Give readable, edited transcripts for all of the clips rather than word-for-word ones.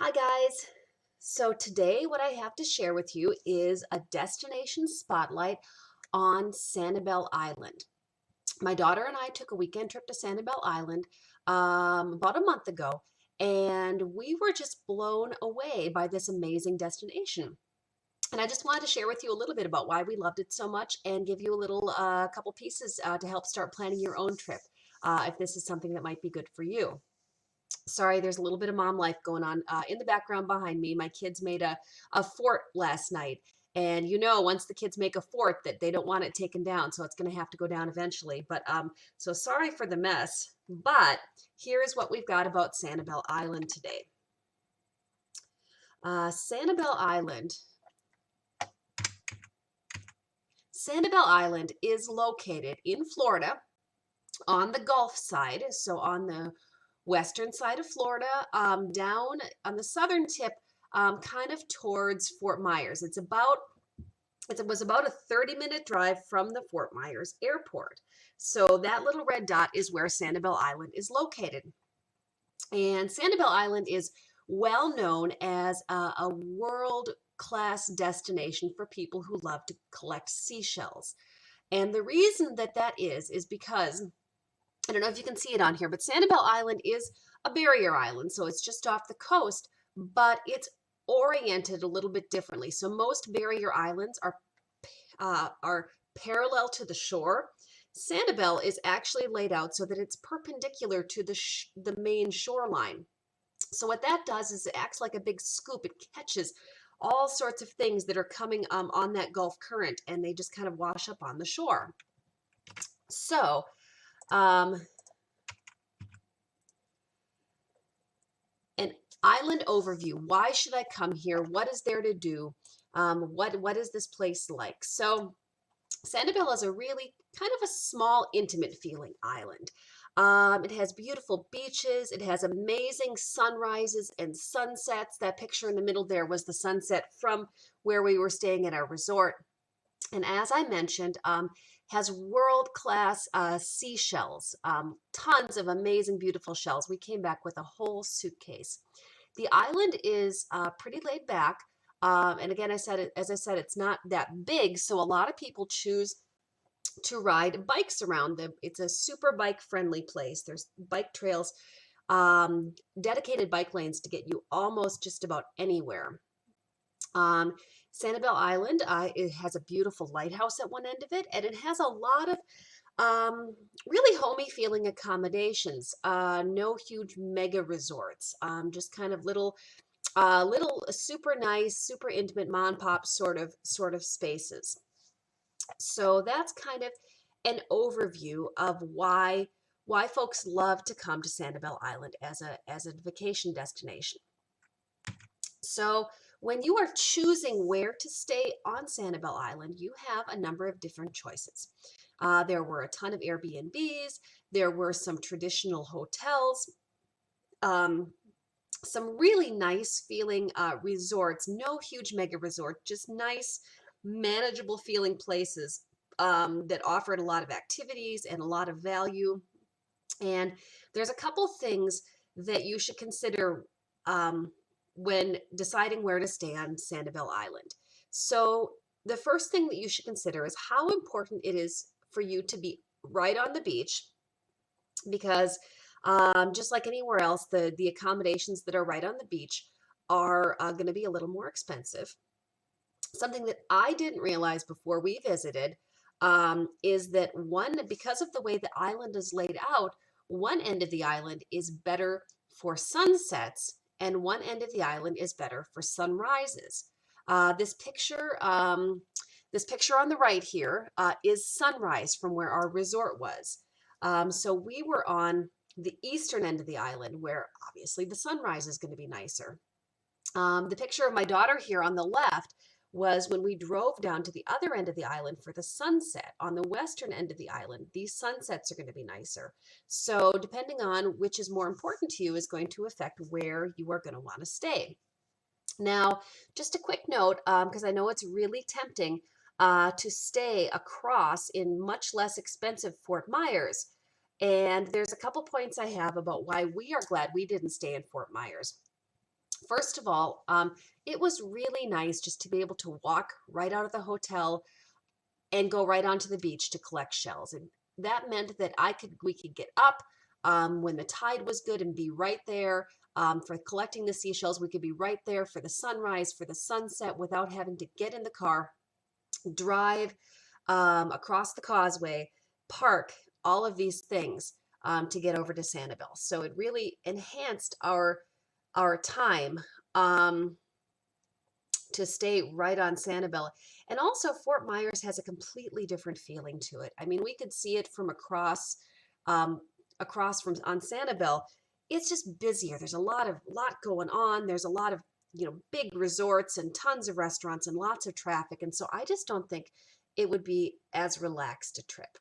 Hi guys. So today what I have to share with you is a destination spotlight on Sanibel Island. My daughter and I took a weekend trip to Sanibel Island about a month ago, and we were just blown away by this amazing destination. And I just wanted to share with you a little bit about why we loved it so much and give you a little couple pieces to help start planning your own trip if this is something that might be good for you. Sorry, there's a little bit of mom life going on in the background behind me. My kids made a fort last night. And once the kids make a fort that they don't want it taken down, so it's going to have to go down eventually. So sorry for the mess, but here is what we've got about Sanibel Island today. Sanibel Island. Sanibel Island is located in Florida on the Gulf side, so on the western side of Florida, down on the southern tip, kind of towards Fort Myers. It was about a 30-minute drive from the Fort Myers airport. So that little red dot is where Sanibel Island is located. And Sanibel Island is well known as a world-class destination for people who love to collect seashells. And the reason that is because I don't know if you can see it on here, but Sanibel Island is a barrier island, so it's just off the coast, but it's oriented a little bit differently. So most barrier islands are parallel to the shore. Sanibel is actually laid out so that it's perpendicular to the main shoreline. So what that does is it acts like a big scoop. It catches all sorts of things that are coming on that Gulf current, and they just kind of wash up on the shore. So an island overview. Why should I come here? What is there to do? What is this place like? So Sanibel is a really kind of a small, intimate feeling island. It has beautiful beaches. It has amazing sunrises and sunsets. That picture in the middle there was the sunset from where we were staying at our resort. And as I mentioned, has world-class seashells, tons of amazing, beautiful shells. We came back with a whole suitcase. The island is pretty laid back. And again, as I said, it's not that big, so a lot of people choose to ride bikes around them. It's a super bike-friendly place. There's bike trails, dedicated bike lanes to get you almost just about anywhere. Sanibel Island, it has a beautiful lighthouse at one end of it, and it has a lot of really homey feeling accommodations. No huge mega resorts, just kind of little super nice, super intimate mom pop sort of spaces. So that's kind of an overview of why folks love to come to Sanibel Island as a vacation destination. So when you are choosing where to stay on Sanibel Island, you have a number of different choices. There were a ton of Airbnbs. There were some traditional hotels, some really nice feeling resorts, no huge mega resort, just nice, manageable feeling places that offered a lot of activities and a lot of value. And there's a couple things that you should consider when deciding where to stay on Sanibel Island. So the first thing that you should consider is how important it is for you to be right on the beach, because just like anywhere else, the accommodations that are right on the beach are going to be a little more expensive. Something that I didn't realize before we visited is that because of the way the island is laid out, one end of the island is better for sunsets and one end of the island is better for sunrises. This picture on the right here is sunrise from where our resort was. So we were on the eastern end of the island where obviously the sunrise is going to be nicer. The picture of my daughter here on the left was when we drove down to the other end of the island for the sunset. On the western end of the island, these sunsets are going to be nicer. So depending on which is more important to you is going to affect where you are going to want to stay. Now, just a quick note, because I know it's really tempting to stay across in much less expensive Fort Myers. And there's a couple points I have about why we are glad we didn't stay in Fort Myers. First of all, it was really nice just to be able to walk right out of the hotel and go right onto the beach to collect shells. And that meant that we could get up when the tide was good and be right there for collecting the seashells. We could be right there for the sunrise, for the sunset, without having to get in the car, drive across the causeway, park, all of these things to get over to Sanibel. So it really enhanced our time to stay right on Sanibel. And also Fort Myers has a completely different feeling to it. I mean, we could see it from um, across from on Sanibel. It's just busier. There's a lot going on. There's a lot of, big resorts and tons of restaurants and lots of traffic. And so I just don't think it would be as relaxed a trip.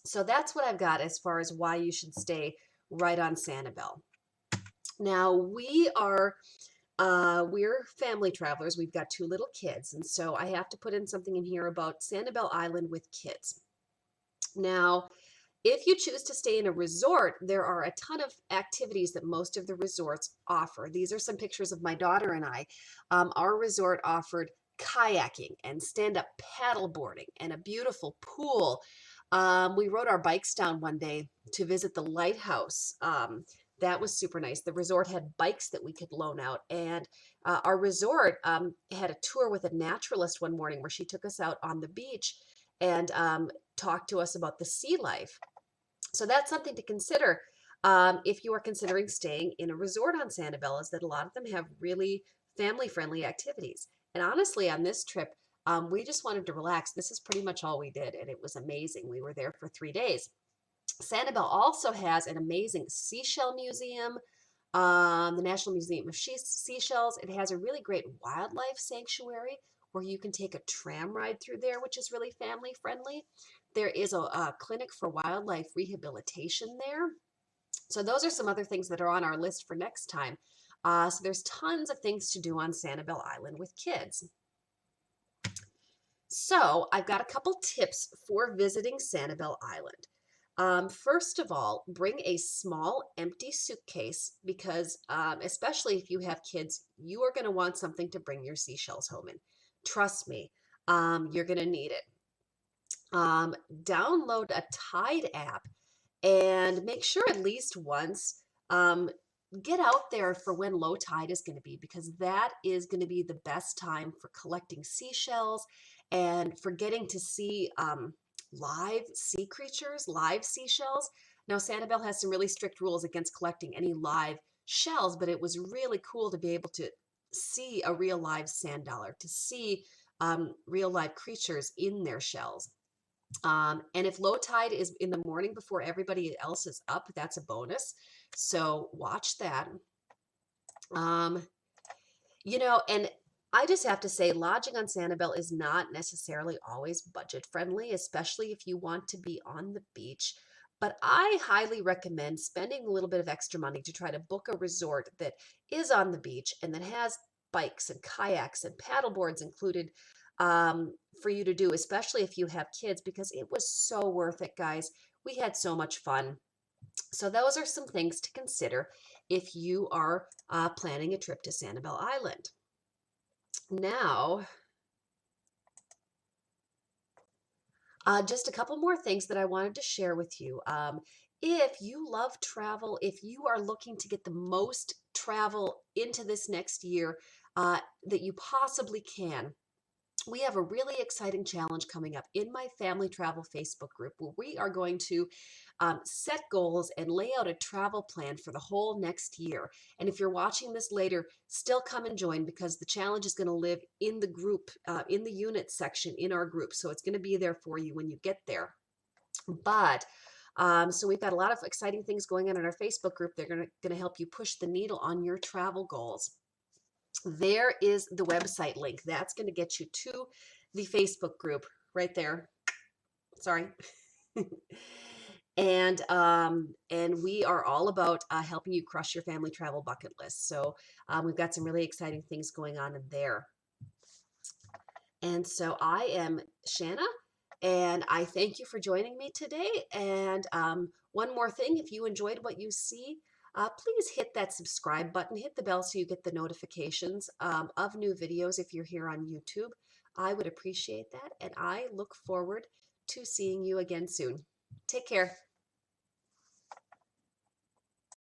So that's what I've got as far as why you should stay right on Sanibel. Now we're family travelers. We've got two little kids, and so I have to put in something in here about Sanibel Island with kids. Now, if you choose to stay in a resort, there are a ton of activities that most of the resorts offer. These are some pictures of my daughter and I. Our resort offered kayaking and stand-up paddle boarding and a beautiful pool. We rode our bikes down one day to visit the lighthouse. That was super nice. The resort had bikes that we could loan out, and our resort had a tour with a naturalist one morning where she took us out on the beach and talked to us about the sea life. So that's something to consider if you are considering staying in a resort on Sanibel, is that a lot of them have really family-friendly activities. And honestly, on this trip, we just wanted to relax. This is pretty much all we did, and it was amazing. We were there for 3 days. Sanibel also has an amazing seashell museum, the National Museum of Seashells. It has a really great wildlife sanctuary where you can take a tram ride through there, which is really family friendly. There is a clinic for wildlife rehabilitation there. So those are some other things that are on our list for next time. So there's tons of things to do on Sanibel Island with kids. So I've got a couple tips for visiting Sanibel Island. First of all, bring a small empty suitcase because, especially if you have kids, you are going to want something to bring your seashells home in. Trust me, you're going to need it. Download a Tide app and make sure at least once get out there for when low tide is going to be, because that is going to be the best time for collecting seashells and for getting to see live sea creatures, live seashells. Now, Sanibel has some really strict rules against collecting any live shells, but it was really cool to be able to see a real live sand dollar, to see real live creatures in their shells. And if low tide is in the morning before everybody else is up, that's a bonus. So watch that. Um, and I just have to say, lodging on Sanibel is not necessarily always budget friendly, especially if you want to be on the beach. But I highly recommend spending a little bit of extra money to try to book a resort that is on the beach and that has bikes and kayaks and paddle boards included for you to do, especially if you have kids, because it was so worth it, guys. We had so much fun. So those are some things to consider if you are planning a trip to Sanibel Island. Now, just a couple more things that I wanted to share with you. If you love travel, if you are looking to get the most travel into this next year that you possibly can, we have a really exciting challenge coming up in my family travel Facebook group where we are going to set goals and lay out a travel plan for the whole next year. And if you're watching this later, still come and join because the challenge is going to live in the group, in the unit section in our group. So it's going to be there for you when you get there. But so we've got a lot of exciting things going on in our Facebook group. They're going to help you push the needle on your travel goals. There is the website link. That's going to get you to the Facebook group right there. Sorry. And we are all about helping you crush your family travel bucket list. So we've got some really exciting things going on in there. And so I am Shanna, and I thank you for joining me today. And one more thing, if you enjoyed what you see, Please hit that subscribe button, hit the bell so you get the notifications of new videos if you're here on YouTube. I would appreciate that, and I look forward to seeing you again soon. Take care.